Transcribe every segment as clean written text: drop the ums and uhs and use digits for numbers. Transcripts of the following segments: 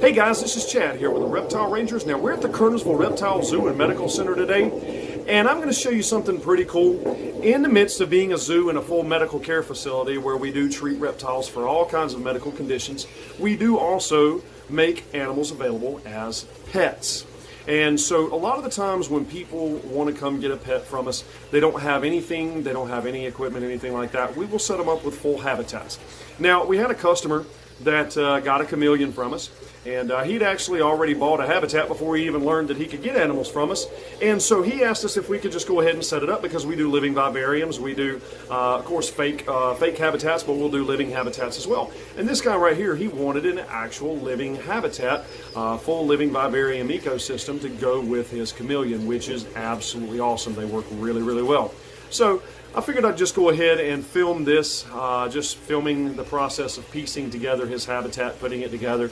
Hey guys, this is Chad here with the Reptile Rangers. Now we're at the Kernersville Reptile Zoo and Medical Center today, and I'm going to show you something pretty cool. In the midst of being a zoo and a full medical care facility where we do treat reptiles for all kinds of medical conditions, we do also make animals available as pets. And so a lot of the times when people want to come get a pet from us, they don't have anything, they don't have any equipment, anything like that. We will set them up with full habitats. Now, we had a customer that got a chameleon from us, and he'd actually already bought a habitat before he even learned that he could get animals from us. And so he asked us if we could just go ahead and set it up, because we do living vivariums. We do, of course, fake habitats, but we'll do living habitats as well. And this guy right here, he wanted an actual living habitat, full living vivarium ecosystem to go with his chameleon, which is absolutely awesome. They work really, really well. So I figured I'd just go ahead and film this, just filming the process of piecing together his habitat, putting it together,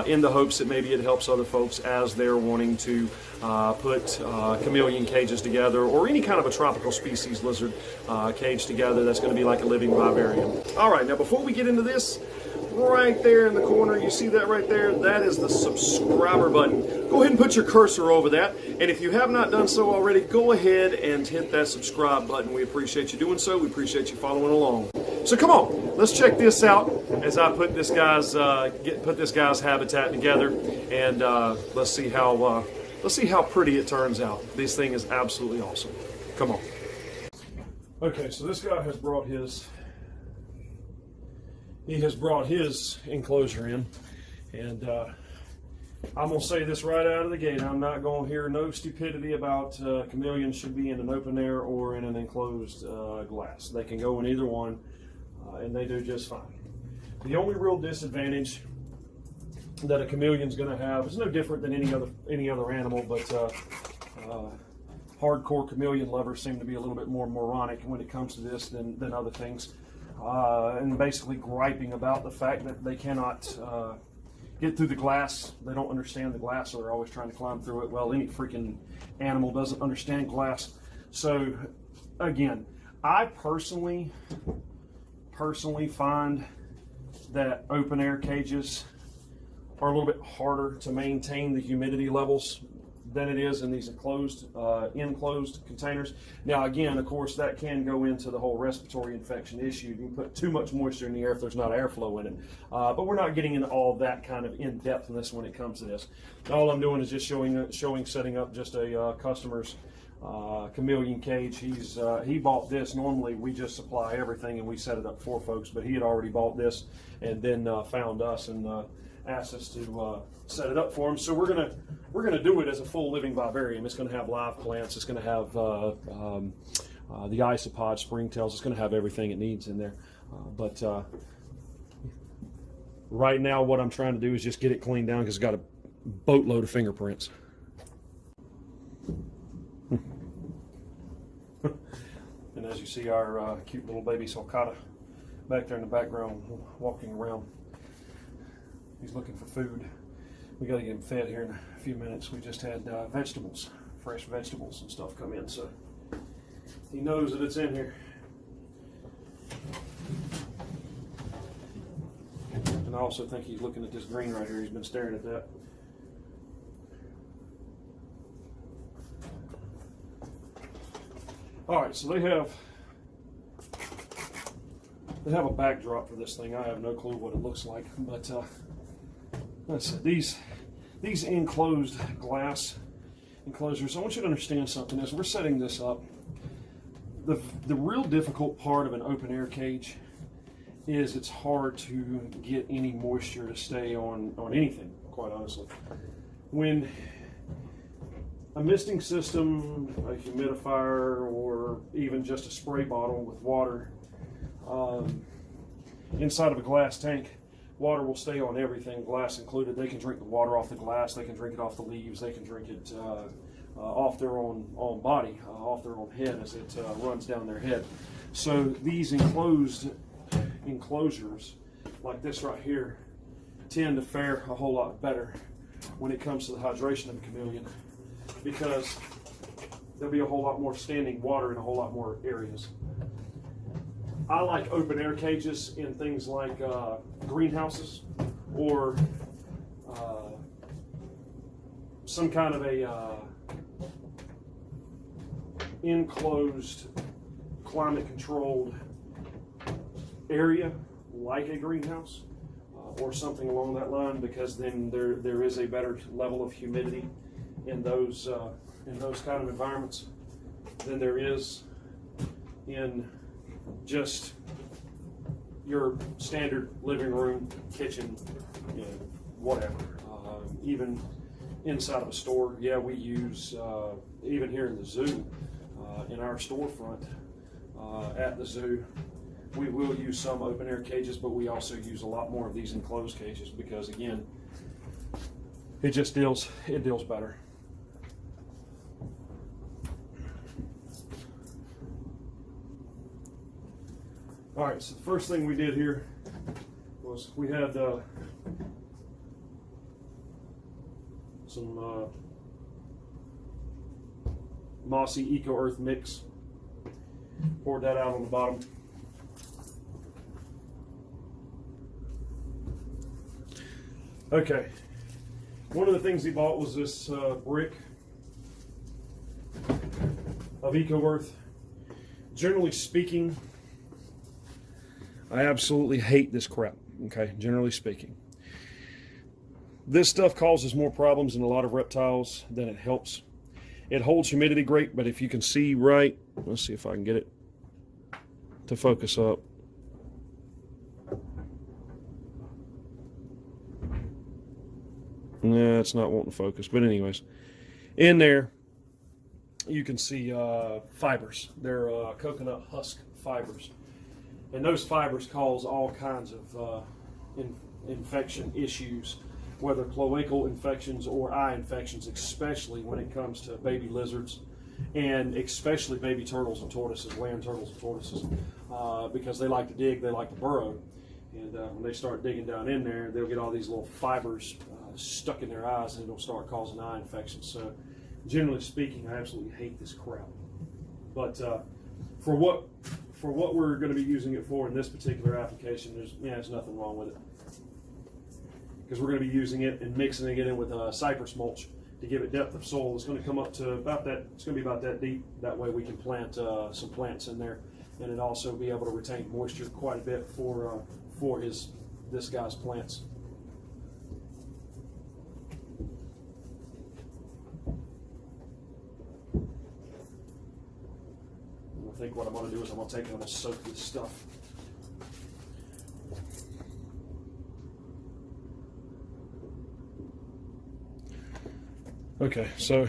in the hopes that maybe it helps other folks as they're wanting to put chameleon cages together, or any kind of a tropical species lizard cage together that's going to be like a living vivarium. All right, now before we get into this, right there in the corner, you see that right there? That is the subscriber button. Go ahead and put your cursor over that. And if you have not done so already, go ahead and hit that subscribe button. We appreciate you doing so. We appreciate you following along. So come on, let's check this out as I put this guy's habitat together, and let's see how pretty it turns out. This thing is absolutely awesome. Come on. Okay, so this guy has brought his enclosure in, and I'm going to say this right out of the gate. I'm not going to hear no stupidity about chameleons should be in an open air or in an enclosed glass. They can go in either one, and they do just fine. The only real disadvantage that a chameleon's going to have is no different than any other animal, but hardcore chameleon lovers seem to be a little bit more moronic when it comes to this than other things. And basically griping about the fact that they cannot get through the glass. They don't understand the glass, so they're always trying to climb through it. Well, any freaking animal doesn't understand glass. So again, I personally find that open air cages are a little bit harder to maintain the humidity levels than it is in these enclosed containers. Now again, of course, that can go into the whole respiratory infection issue. You can put too much moisture in the air if there's not airflow in it. But we're not getting into all that kind of in-depthness when it comes to this. All I'm doing is just showing setting up just a customer's chameleon cage. He bought this. Normally we just supply everything and we set it up for folks, but he had already bought this and then found us and asked us to set it up for him. So we're gonna do it as a full living vivarium. It's gonna have live plants. It's gonna have the isopod springtails. It's gonna have everything it needs in there. But right now, what I'm trying to do is just get it cleaned down because it's got a boatload of fingerprints. And as you see, our cute little baby sulcata back there in the background walking around. He's looking for food. We got to get him fed here in a few minutes. We just had vegetables, fresh vegetables and stuff come in, so he knows that it's in here. And I also think he's looking at this green right here. He's been staring at that. All right, so they have a backdrop for this thing. I have no clue what it looks like, but let's see, these enclosed glass enclosures. I want you to understand something. As we're setting this up, the real difficult part of an open air cage is it's hard to get any moisture to stay on anything, quite honestly. When a misting system, a humidifier, or even just a spray bottle with water inside of a glass tank, water will stay on everything, glass included. They can drink the water off the glass, they can drink it off the leaves, they can drink it off their own body, off their own head as it runs down their head. So these enclosures, like this right here, tend to fare a whole lot better when it comes to the hydration of a chameleon, because there'll be a whole lot more standing water in a whole lot more areas. I like open air cages in things like greenhouses or some kind of a enclosed, climate-controlled area, like a greenhouse, or something along that line, because then there is a better level of humidity in those kind of environments than there is in just your standard living room, kitchen, you know, whatever. Even inside of a store, yeah, we use, even here in the zoo, in our storefront at the zoo, we will use some open air cages, but we also use a lot more of these enclosed cages because, again, it just deals better. All right, so the first thing we did here was we had some mossy eco earth mix. Poured that out on the bottom. Okay, one of the things he bought was this brick of eco earth. Generally speaking, I absolutely hate this crap, okay, generally speaking. This stuff causes more problems in a lot of reptiles than it helps. It holds humidity great, but if you can see right, let's see if I can get it to focus up. Nah, it's not wanting to focus, but anyways, in there you can see fibers. They're coconut husk fibers. And those fibers cause all kinds of infection issues, whether cloacal infections or eye infections, especially when it comes to baby lizards, and especially baby turtles and tortoises, land turtles and tortoises, because they like to dig, they like to burrow. And when they start digging down in there, they'll get all these little fibers stuck in their eyes, and it'll start causing eye infections. So generally speaking, I absolutely hate this crap. But for what we're going to be using it for in this particular application, there's nothing wrong with it, because we're going to be using it and mixing it in with cypress mulch to give it depth of soil. It's going to come up to about that. It's going to be about that deep. That way we can plant some plants in there, and it also be able to retain moisture quite a bit for this guy's plants. I think what I'm going to do is I'm going to take it and I'm going to soak this stuff. Okay, so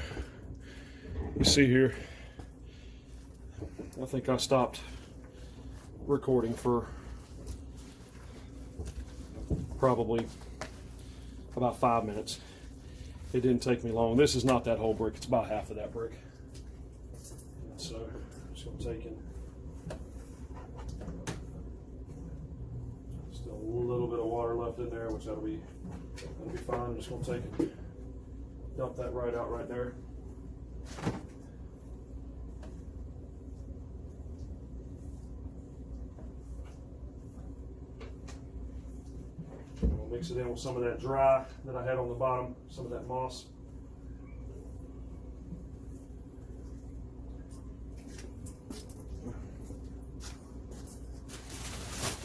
you see here, I think I stopped recording for probably about 5 minutes. It didn't take me long. This is not that whole brick, it's about half of that brick. So I'm just going to take it. Still a little bit of water left in there, which that'll be fine. I'm just going to take it, dump that right out right there. We'll mix it in with some of that dry that I had on the bottom, some of that moss.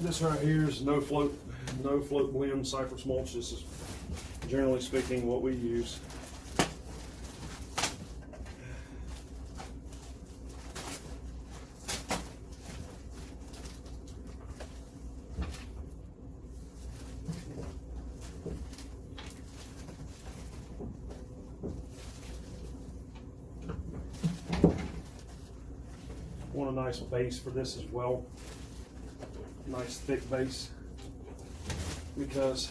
This right here is no float blend cypress mulch. This is, generally speaking, what we use. Want a nice base for this as well. Nice thick base, because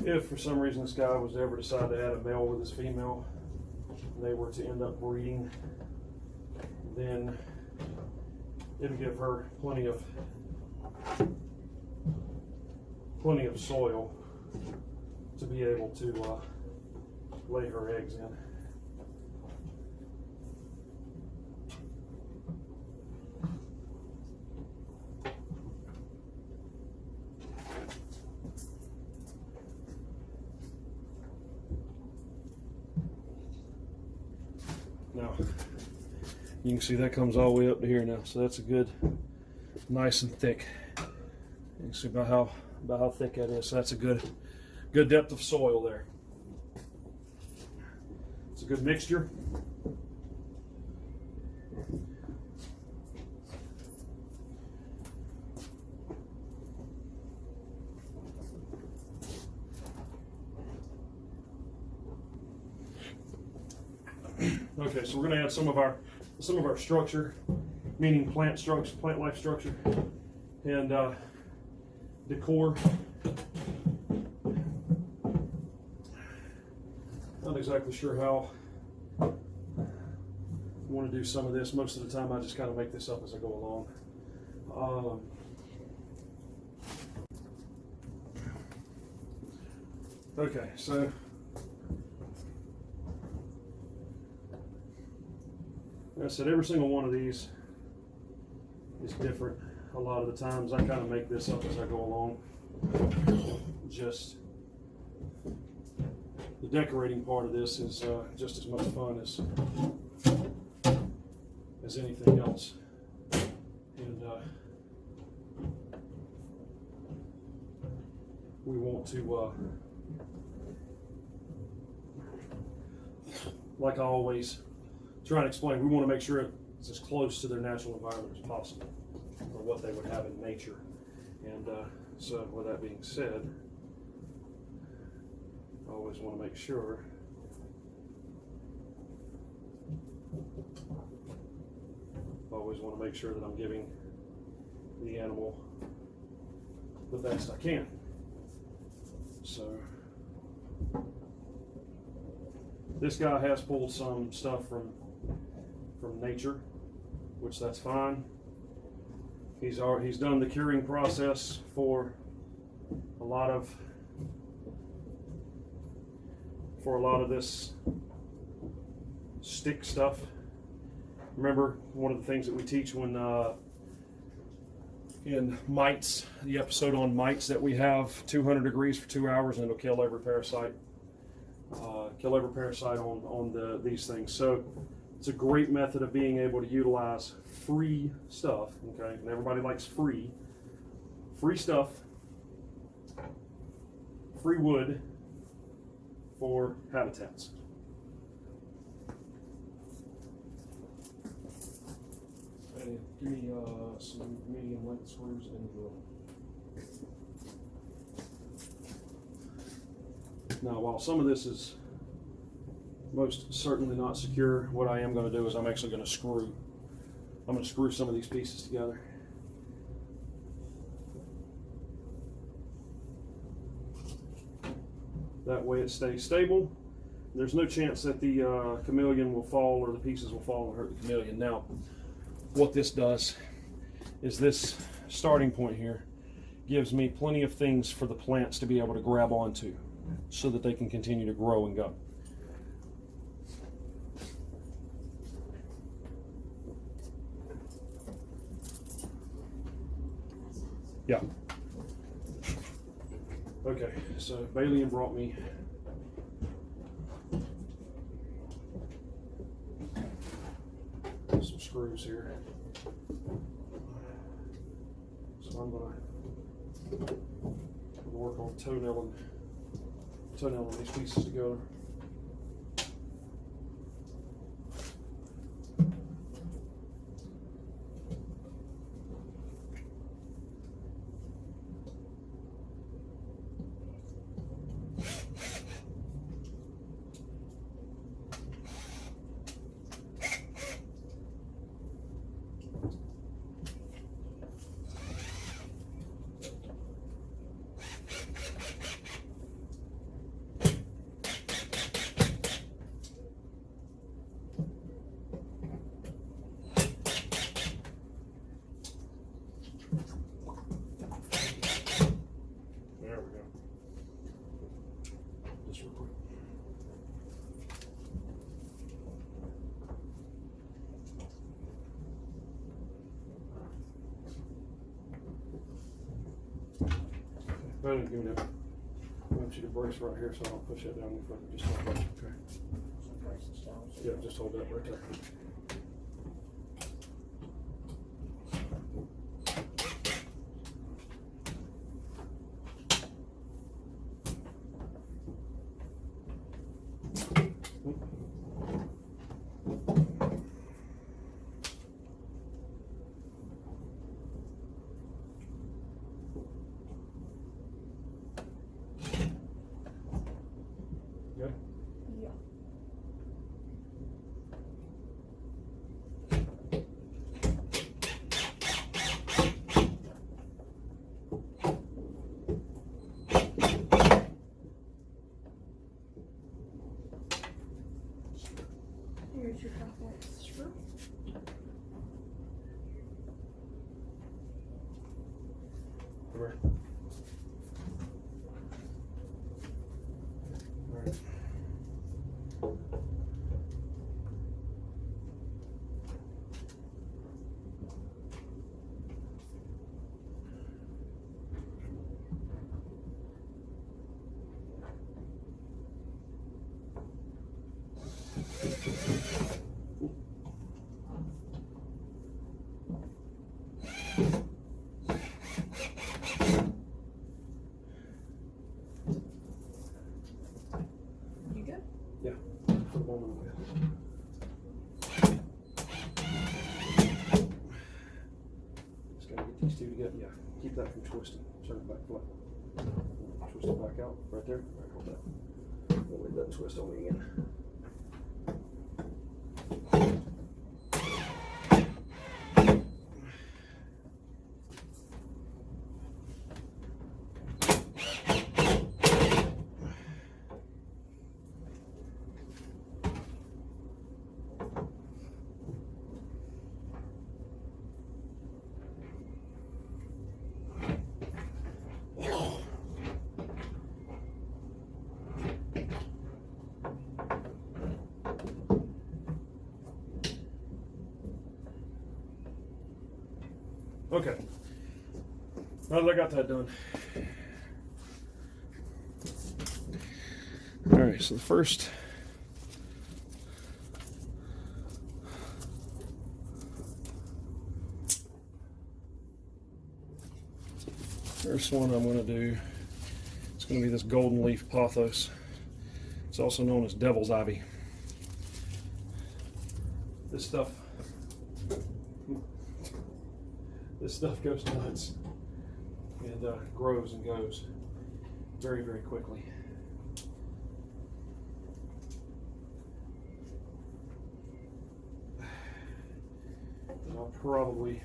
if for some reason this guy was to ever decide to add a male with his female and they were to end up breeding, then it'll give her plenty of soil to be able to lay her eggs in. Now, you can see that comes all the way up to here now, so that's a good, nice and thick. You can see about how thick that is. So that's a good depth of soil there. It's a good mixture. Okay, so we're going to add some of our structure, meaning plant life structure, and decor. Not exactly sure how I want to do some of this. Most of the time, I just kind of make this up as I go along. Okay, so. Like I said, every single one of these is different. A lot of the times I kind of make this up as I go along. Just the decorating part of this is just as much fun as anything else. And we want to, like I always try and explain, we want to make sure it's as close to their natural environment as possible, or what they would have in nature. And so with that being said, I always want to make sure that I'm giving the animal the best I can. So this guy has pulled some stuff from nature, which that's fine. He's done the curing process for a lot of this stick stuff. Remember, one of the things that we teach when in mites, the episode on mites, that we have 200 degrees for 2 hours and it'll kill every parasite. On these things. So it's a great method of being able to utilize free stuff, okay? And everybody likes free stuff, free wood for habitats. And give me some medium length screws and a drill. Now, while some of this is most certainly not secure, what I am going to do is I'm actually going to screw some of these pieces together. That way it stays stable. There's no chance that the chameleon will fall or the pieces will fall and hurt the chameleon. Now, what this does is this starting point here gives me plenty of things for the plants to be able to grab onto so that they can continue to grow and go. Yeah. Okay, so Balian brought me some screws here. So I'm going to work on toenailing these pieces together. Give me that. you to brace right here so I don't push that down any further. Just hold that. Okay. Yeah, just hold that right there. Good? Yeah. Here's your compact screw. Come here. All right. You good? Yeah. For the moment, I'm good. Just gotta get these two together. Yeah. Keep that from twisting. Turn it back flat. Twist it back out. Right there. Right, hold that. That way it doesn't twist on me again. Okay. Now that I got that done. All right, so the first one I'm going to do, it's going to be this golden leaf pothos. It's also known as devil's ivy. This stuff goes nuts and grows and goes very, very quickly. And I'll probably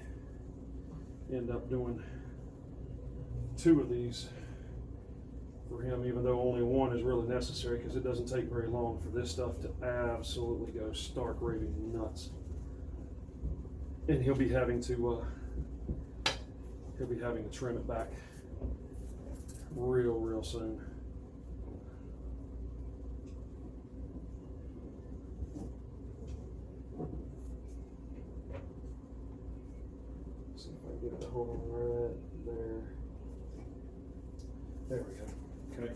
end up doing 2 of these for him, even though only 1 is really necessary, because it doesn't take very long for this stuff to absolutely go stark raving nuts. And he'll be having to trim it back real soon. See if I can get it to hold on right there. There we go. Okay.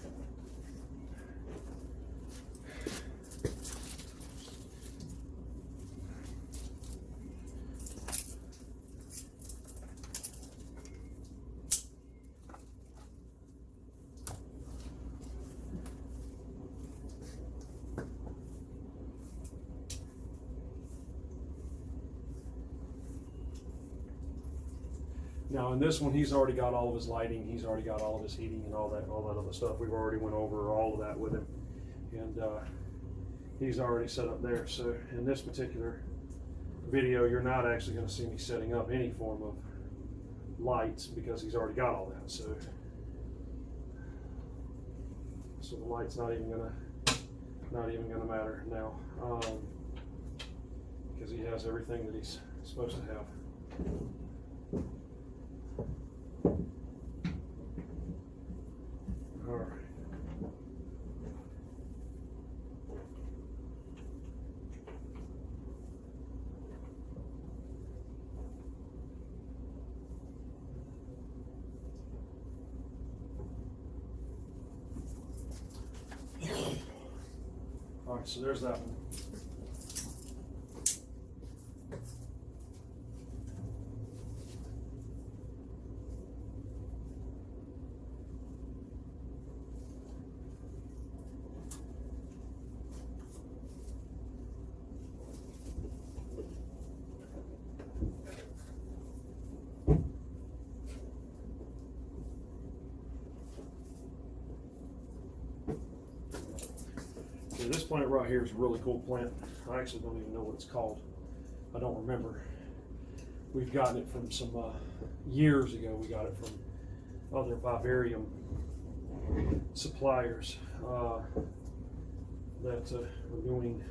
Now in this one, he's already got all of his lighting, he's already got all of his heating and all that other stuff. We've already went over all of that with him, and he's already set up there. So in this particular video, you're not actually going to see me setting up any form of lights because he's already got all that. So the light's not even gonna matter now, because he has everything that he's supposed to have. All right. All right, so there's that one. So this plant right here is a really cool plant. I actually don't even know what it's called. I don't remember. We've gotten it from some, years ago, we got it from other Vivarium suppliers that are doing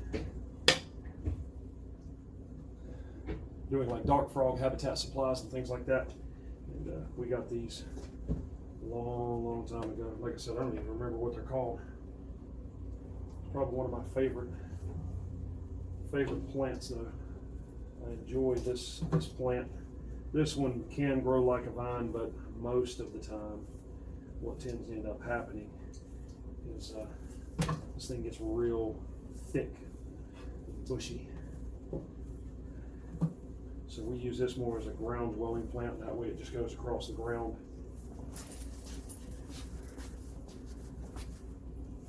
like dark frog habitat supplies and things like that. And we got these a long time ago. Like I said, I don't even remember what they're called. It's probably one of my favorite plants though. I enjoy this plant. This one can grow like a vine, but most of the time what tends to end up happening is this thing gets real thick and bushy. So we use this more as a ground dwelling plant. That way it just goes across the ground.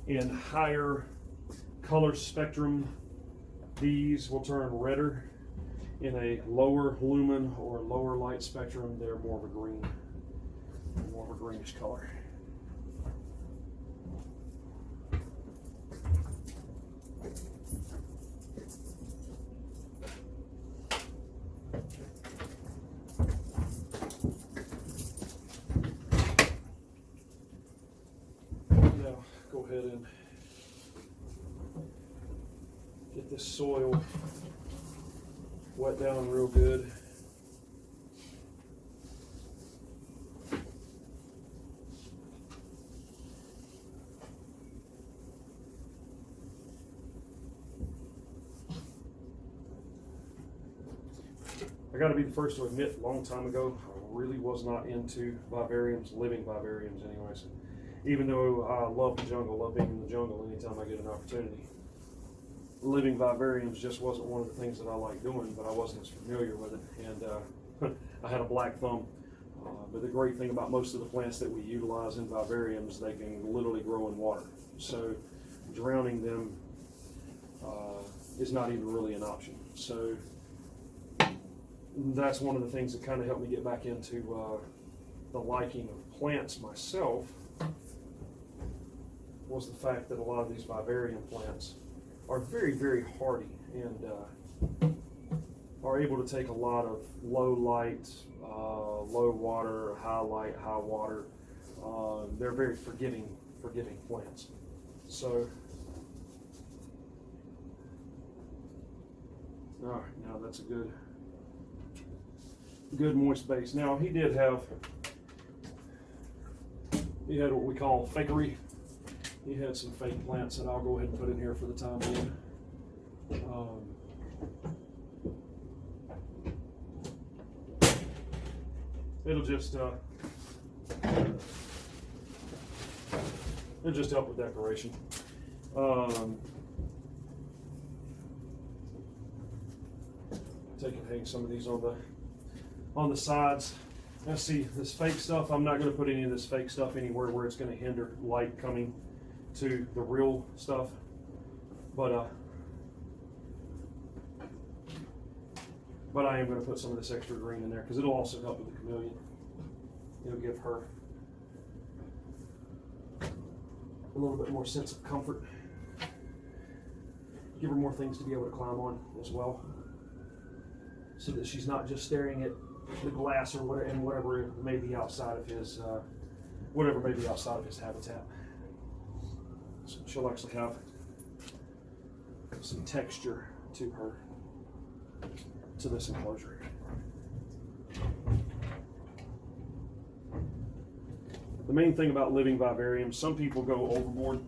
In higher color spectrum, these will turn redder. In a lower lumen or lower light spectrum, they're more of a green, more of a greenish color. Now, go ahead and get this soil wet down real good. I got to be the first to admit, a long time ago, I really was not into vivariums, living vivariums anyways. Even though I love the jungle, love being in the jungle anytime I get an opportunity. Living vivariums just wasn't one of the things that I liked doing, but I wasn't as familiar with it, and I had a black thumb. But the great thing about most of the plants that we utilize in vivariums, they can literally grow in water. So drowning them is not even really an option. So that's one of the things that kind of helped me get back into the liking of plants myself, was the fact that a lot of these vivarium plants are very hardy and are able to take a lot of low light, low water, high light, high water. They're very forgiving plants. So, all right, now that's a good moist base. Now he had what we call fakery. He had some fake plants that I'll go ahead and put in here for the time being. It'll just help with decoration. Take and hang some of these on the sides. Now see, this fake stuff, I'm not going to put any of this fake stuff anywhere where it's going to hinder light coming to the real stuff, but I am going to put some of this extra green in there because it'll also help with the chameleon. It'll give her a little bit more sense of comfort, give her more things to be able to climb on as well, so that she's not just staring at the glass or whatever may be outside of his habitat. So she'll actually have some texture to this enclosure. The main thing about living vivariums, some people go overboard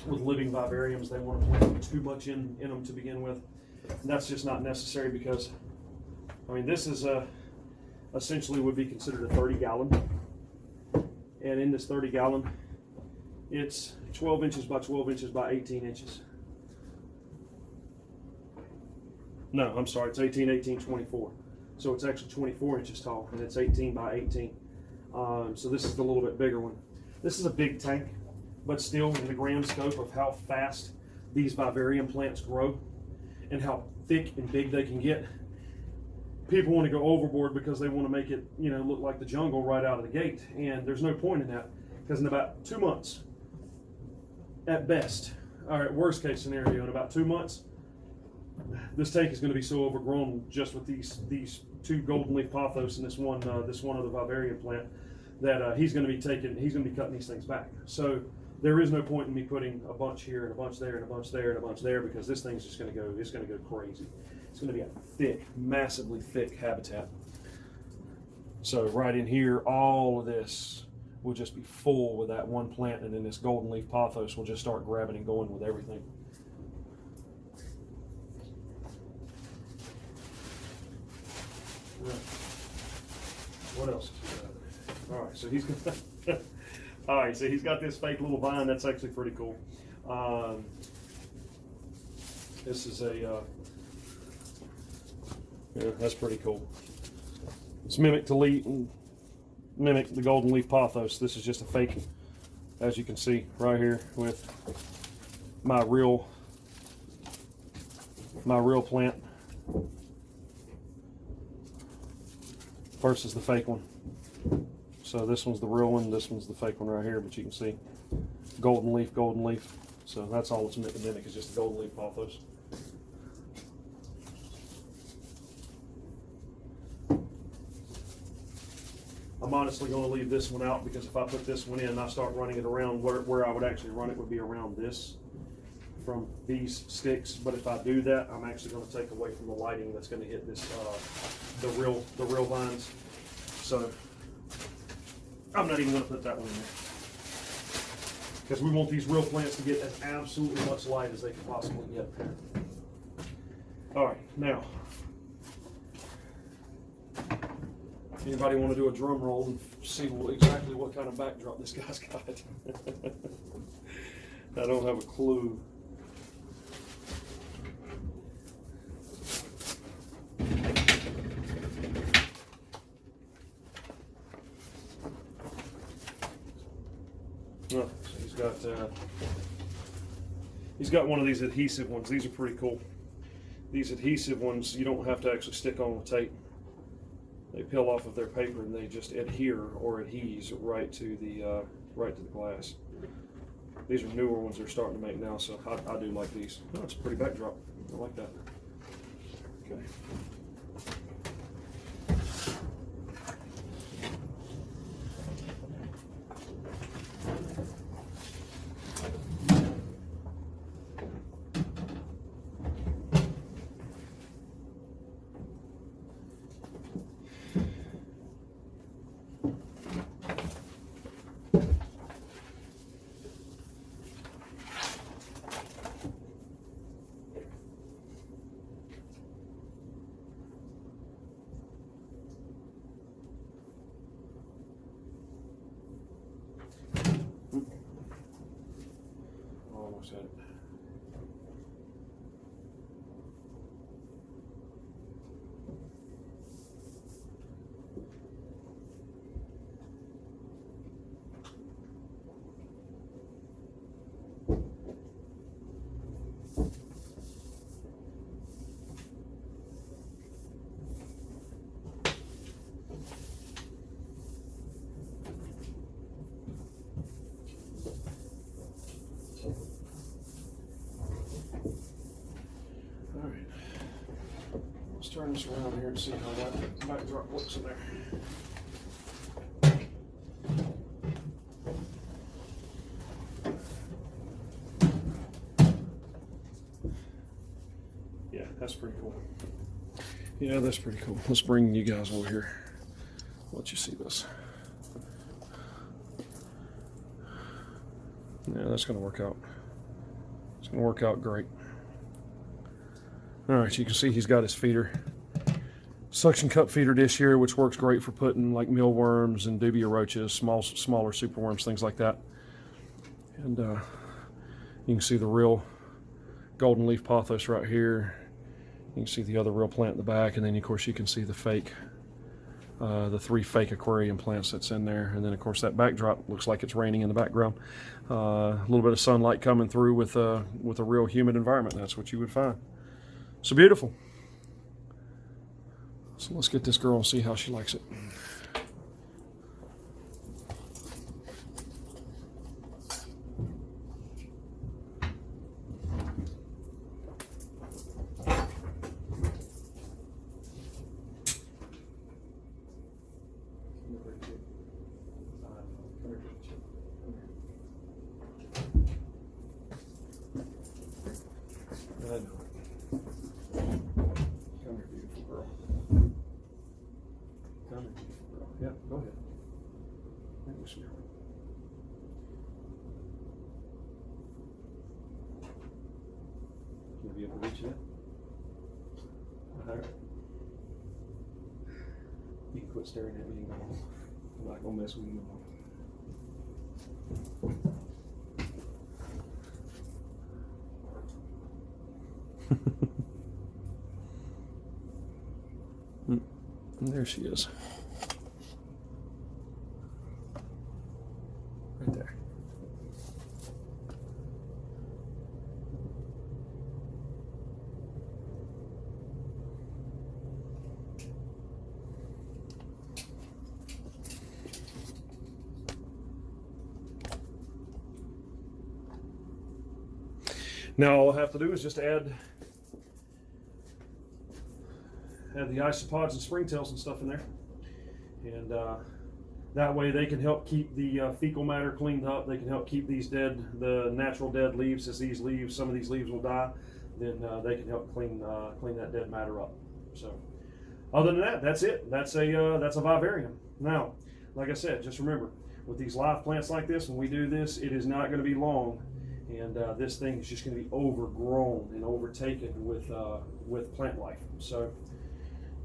with living vivariums. They want to plant too much in them to begin with. And that's just not necessary because, I mean, this is essentially would be considered a 30-gallon. And in this 30-gallon, it's 12 inches by 12 inches by 18 inches. No, I'm sorry, it's 18, 18, 24. So it's actually 24 inches tall, and it's 18 by 18. So this is the little bit bigger one. This is a big tank, but still in the grand scope of how fast these vivarium plants grow and how thick and big they can get, people want to go overboard because they want to make it, you know, look like the jungle right out of the gate. And there's no point in that, because in about 2 months, at best, or at worst case scenario, in about 2 months, this tank is going to be so overgrown just with these two golden leaf pothos and this one other vivarium plant that he's going to be cutting these things back. So there is no point in me putting a bunch here and a bunch there and a bunch there and a bunch there, because this thing's just going to go, it's going to go crazy. It's going to be a thick, massively thick habitat. So right in here, all of this will just be full with that one plant, and then this golden leaf pothos will just start grabbing and going with everything. What else? All right, so he's got all right, so he's got this fake little vine. That's actually pretty cool. This is a yeah, that's pretty cool. It's mimic the golden leaf pothos. This is just a fake, as you can see right here, with my real plant versus the fake one. So this one's the real one, this one's the fake one right here, but you can see golden leaf. So that's all it's meant to mimic, is just the golden leaf pothos. I'm honestly going to leave this one out, because if I put this one in and I start running it around, where I would actually run it would be around this, from these sticks. But if I do that, I'm actually going to take away from the lighting that's going to hit this the real vines. So I'm not even going to put that one in there, because we want these real plants to get as absolutely much light as they can possibly get. All right, now, anybody want to do a drum roll and see exactly what kind of backdrop this guy's got? I don't have a clue. Oh, so he's got one of these adhesive ones. These are pretty cool. These adhesive ones, you don't have to actually stick on with tape. They peel off of their paper and they just adhere or adhese right to the glass. These are newer ones they're starting to make now, so I do like these. Oh, it's a pretty backdrop. I like that. Okay. Almost had it. Turn this around here and see how that backdrop looks in there. Yeah, that's pretty cool. Yeah, that's pretty cool. Let's bring you guys over here. Let you see this. Yeah, that's going to work out. It's going to work out great. All right, you can see he's got his feeder. Suction cup feeder dish here, which works great for putting like mealworms and dubia roaches, smaller superworms, things like that. And you can see the real golden leaf pothos right here. You can see the other real plant in the back, and then of course you can see the fake, the 3 fake aquarium plants that's in there. And then of course that backdrop looks like it's raining in the background. A little bit of sunlight coming through with a real humid environment. That's what you would find. So beautiful. So let's get this girl and see how she likes it. I know. Come here, beautiful girl. Come here, beautiful girl. Yeah, go ahead. Thank you, sweetheart. You'll be able to reach it? You can quit staring at me and go home. I'm not going to mess with you no more. And there she is. Right there. Now all I have to do is just add the isopods and springtails and stuff in there, and that way they can help keep the fecal matter cleaned up. They can help keep the natural dead leaves. As some of these leaves will die, then they can help clean that dead matter up. So other than that, that's it. That's a vivarium. Now, like I said, just remember, with these live plants like this, when we do this, it is not going to be long, and this thing is just going to be overgrown and overtaken with plant life. So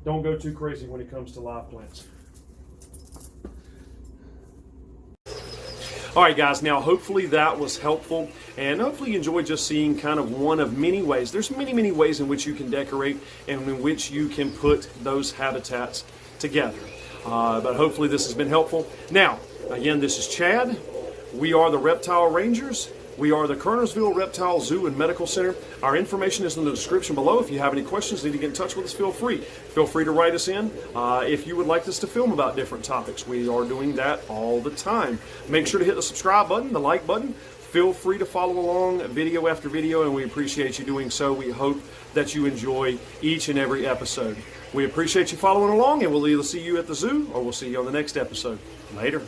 don't go too crazy when it comes to live plants. All right, guys, now hopefully that was helpful, and hopefully you enjoyed just seeing kind of one of many ways. There's many, many ways in which you can decorate and in which you can put those habitats together. But hopefully this has been helpful. Now, again, this is Chad. We are the Reptile Rangers. We are the Kernersville Reptile Zoo and Medical Center. Our information is in the description below. If you have any questions, need to get in touch with us, feel free. Feel free to write us in. If you would like us to film about different topics, we are doing that all the time. Make sure to hit the subscribe button, the like button. Feel free to follow along video after video, and we appreciate you doing so. We hope that you enjoy each and every episode. We appreciate you following along, and we'll either see you at the zoo or we'll see you on the next episode. Later.